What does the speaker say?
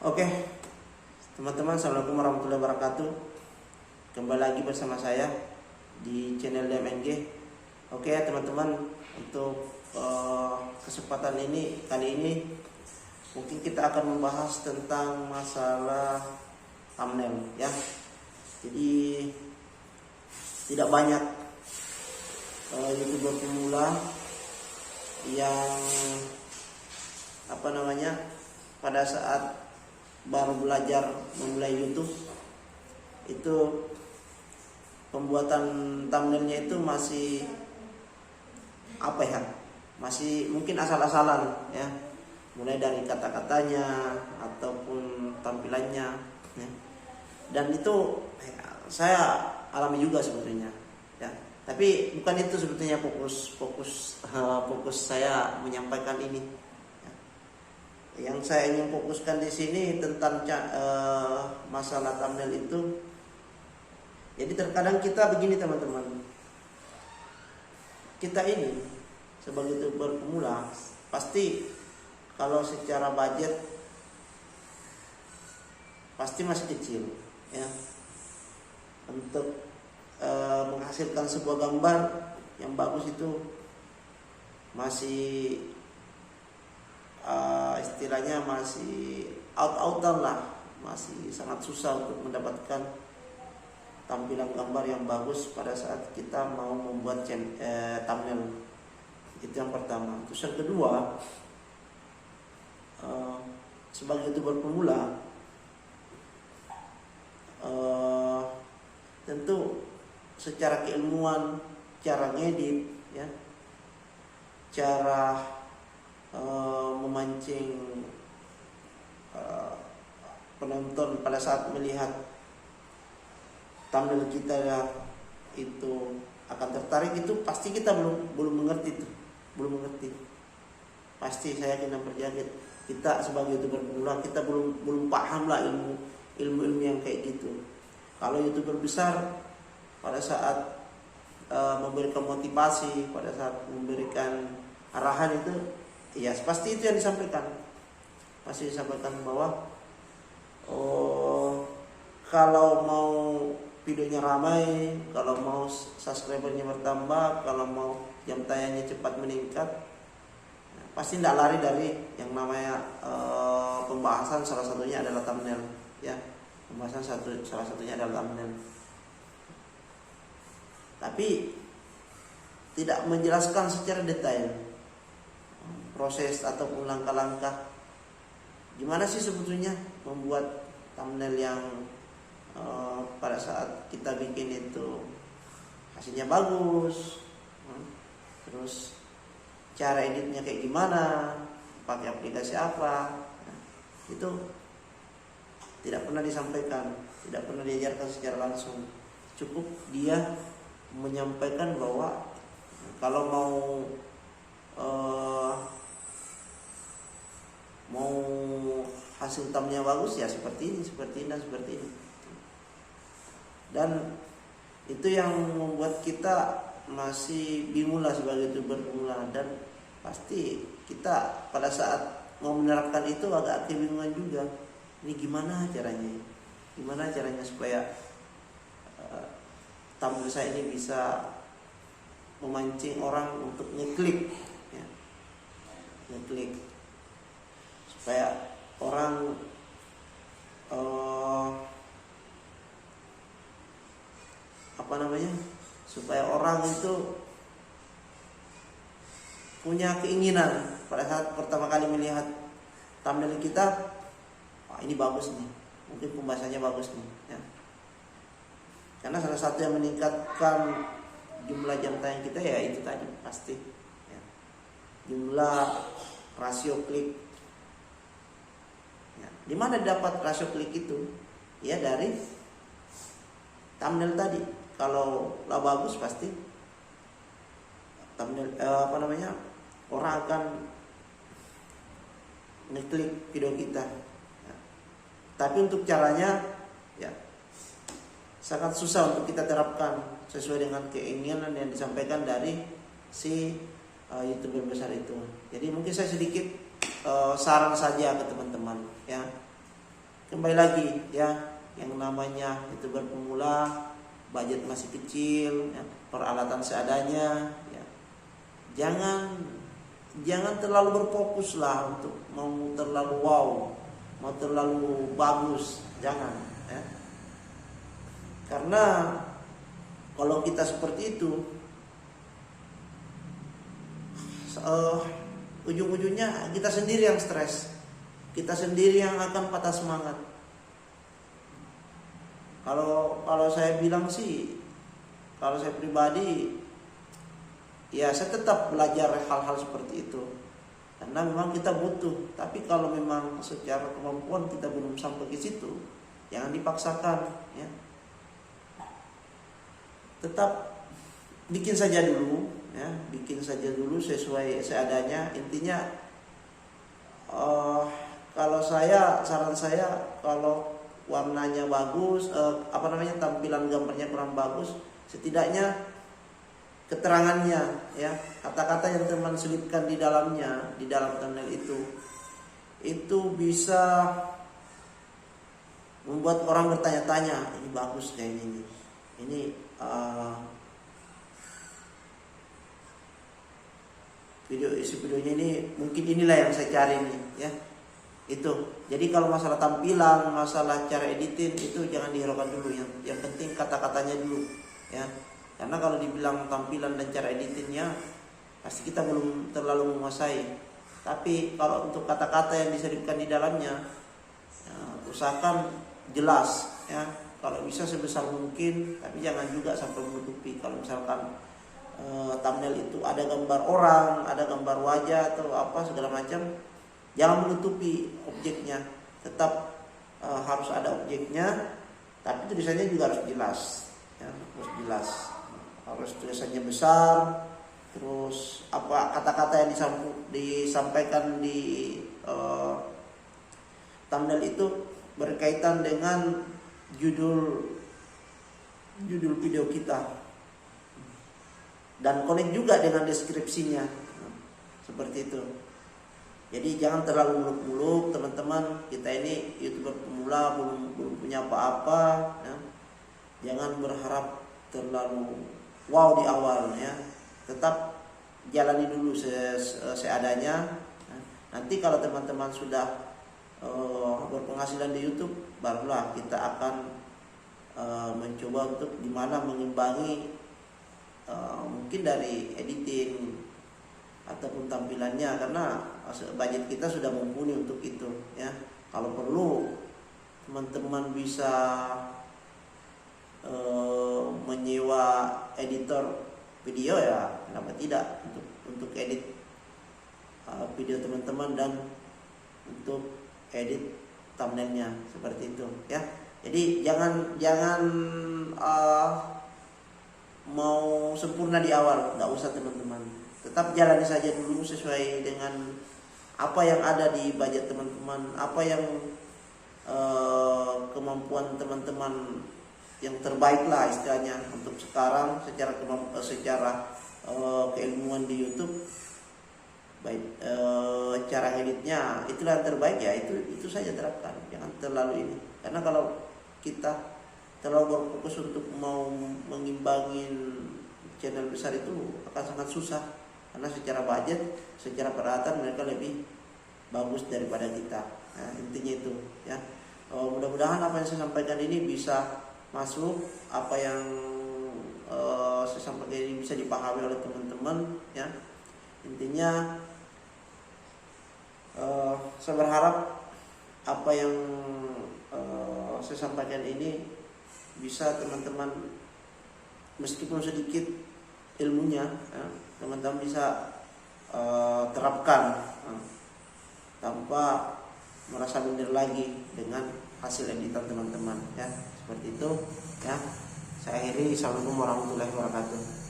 Oke, teman-teman, assalamualaikum warahmatullahi wabarakatuh. Kembali lagi bersama saya di channel DMNG. Oke ya teman-teman, untuk kesempatan kali ini mungkin kita akan membahas tentang masalah thumbnail ya. Jadi tidak banyak YouTuber pemula yang pada saat baru belajar memulai YouTube itu pembuatan thumbnailnya itu masih masih mungkin asal-asalan ya, mulai dari kata-katanya ataupun tampilannya ya. Dan itu saya alami juga sebetulnya ya, tapi bukan itu sebetulnya fokus saya menyampaikan ini. Yang saya ingin fokuskan di sini tentang masalah thumbnail itu. Jadi terkadang kita begini teman-teman, kita ini sebagai YouTuber pemula pasti kalau secara budget pasti masih kecil ya, untuk menghasilkan sebuah gambar yang bagus itu masih istilahnya masih out-outan lah, masih sangat susah untuk mendapatkan tampilan gambar yang bagus pada saat kita mau membuat thumbnail. Itu yang pertama. Terus yang kedua, sebagai YouTuber pemula tentu secara keilmuan, cara ngedit ya, cara memancing penonton pada saat melihat thumbnail kita ya, itu akan tertarik, itu pasti kita belum mengerti. Pasti saya kena berjaget, kita sebagai YouTuber pemula kita belum paham lah ilmu yang kayak gitu. Kalau YouTuber besar pada saat memberikan motivasi, pada saat memberikan arahan itu ya pasti itu yang disampaikan. Pasti disampaikan bahwa kalau mau videonya ramai, kalau mau subscribernya bertambah, kalau mau jam tayangnya cepat meningkat, pasti tidak lari dari yang namanya pembahasan, salah satunya adalah thumbnail ya. Pembahasan salah satunya adalah thumbnail. Tapi tidak menjelaskan secara detail proses ataupun langkah-langkah gimana sih sebetulnya membuat thumbnail yang pada saat kita bikin itu hasilnya bagus, terus cara editnya kayak gimana, pakai aplikasi apa, itu tidak pernah disampaikan, tidak pernah diajarkan secara langsung. Cukup dia menyampaikan bahwa kalau mau hasil thumbnailnya bagus ya seperti ini. Dan itu yang membuat kita masih bingung lah sebagai YouTuber pemula, dan pasti kita pada saat mau menerapkan itu agak kebingungan juga. Ini gimana caranya supaya thumbnail saya ini bisa memancing orang untuk ngeklik ya. Supaya orang supaya orang itu punya keinginan pada saat pertama kali melihat thumbnail kita, wah ini bagus nih, mungkin pembahasannya bagus nih ya. Karena salah satu yang meningkatkan jumlah jam tayang kita ya itu tadi pasti ya, jumlah rasio klik ya. Di mana dapat rasio klik itu ya? Dari thumbnail tadi. Kalau lah bagus pasti thumbnail orang akan ngeklik video kita ya. Tapi untuk caranya ya sangat susah untuk kita terapkan sesuai dengan keinginan yang disampaikan dari si YouTuber besar itu. Jadi mungkin saya sedikit saran saja ke teman-teman ya. kembali lagi ya, yang namanya YouTuber pemula, budget masih kecil ya, peralatan seadanya ya. Jangan terlalu berfokus lah untuk mau terlalu wow, mau terlalu bagus, jangan ya. Karena kalau kita seperti itu, ujung-ujungnya kita sendiri yang stres, kita sendiri yang akan patah semangat. Kalau saya bilang sih, kalau saya pribadi, ya saya tetap belajar hal-hal seperti itu, karena memang kita butuh. Tapi kalau memang secara kemampuan kita belum sampai ke situ, jangan dipaksakan ya. Tetap bikin saja dulu ya, bikin saja dulu sesuai seadanya. Intinya kalau saran saya, kalau warnanya bagus, tampilan gambarnya kurang bagus, setidaknya keterangannya ya, kata-kata yang teman selipkan di dalamnya, di dalam thumbnail itu bisa membuat orang bertanya-tanya, ini bagus kayaknya ini videonya ini mungkin inilah yang saya cari nih ya. Itu. Jadi kalau masalah tampilan, masalah cara editing itu jangan dihiraukan dulu, yang penting kata-katanya dulu ya. Karena kalau dibilang tampilan dan cara editingnya pasti kita belum terlalu menguasai. Tapi kalau untuk kata-kata yang diselipkan di dalamnya ya, usahakan jelas ya. Kalau bisa sebesar mungkin, tapi jangan juga sampai menutupi. Kalau misalkan thumbnail itu ada gambar orang, ada gambar wajah atau apa segala macam, jangan menutupi objeknya. Tetap harus ada objeknya, tapi tulisannya juga harus jelas ya, harus jelas. Harus tulisannya besar, terus apa kata-kata yang disampaikan di thumbnail itu berkaitan dengan judul video kita, dan connect juga dengan deskripsinya seperti itu. Jadi jangan terlalu muluk-muluk teman-teman. Kita ini YouTuber pemula, belum punya apa-apa ya. Jangan berharap terlalu wow di awal ya. Tetap jalani dulu seadanya. Nanti kalau teman-teman sudah berpenghasilan di YouTube, barulah kita akan mencoba untuk gimana mengimbangi mungkin dari editing ataupun tampilannya, karena budget kita sudah mumpuni untuk itu ya. Kalau perlu teman-teman bisa menyewa editor video ya, kenapa tidak, untuk edit video teman-teman dan untuk edit thumbnailnya seperti itu ya. Jadi jangan mau sempurna di awal, nggak usah teman-teman. Tetap jalani saja dulu sesuai dengan apa yang ada di budget teman-teman, apa yang kemampuan teman-teman yang terbaik lah istilahnya untuk sekarang secara keilmuan di YouTube. Baik, cara editnya itulah yang terbaik ya, itu saja terapkan, jangan terlalu ini. Karena kalau kita terlalu berfokus untuk mau mengimbangin channel besar itu akan sangat susah, karena secara budget, secara peralatan mereka lebih bagus daripada kita. Nah, intinya itu ya. Mudah-mudahan apa yang saya sampaikan ini bisa masuk, apa yang saya sampaikan ini bisa dipahami oleh teman-teman ya. Intinya saya berharap apa yang saya sampaikan ini bisa teman-teman, meskipun sedikit ilmunya ya, teman-teman bisa terapkan tanpa merasa minder lagi dengan hasil editan teman-teman ya. Seperti itu ya. Saya akhiri. Assalamualaikum warahmatullahi wabarakatuh.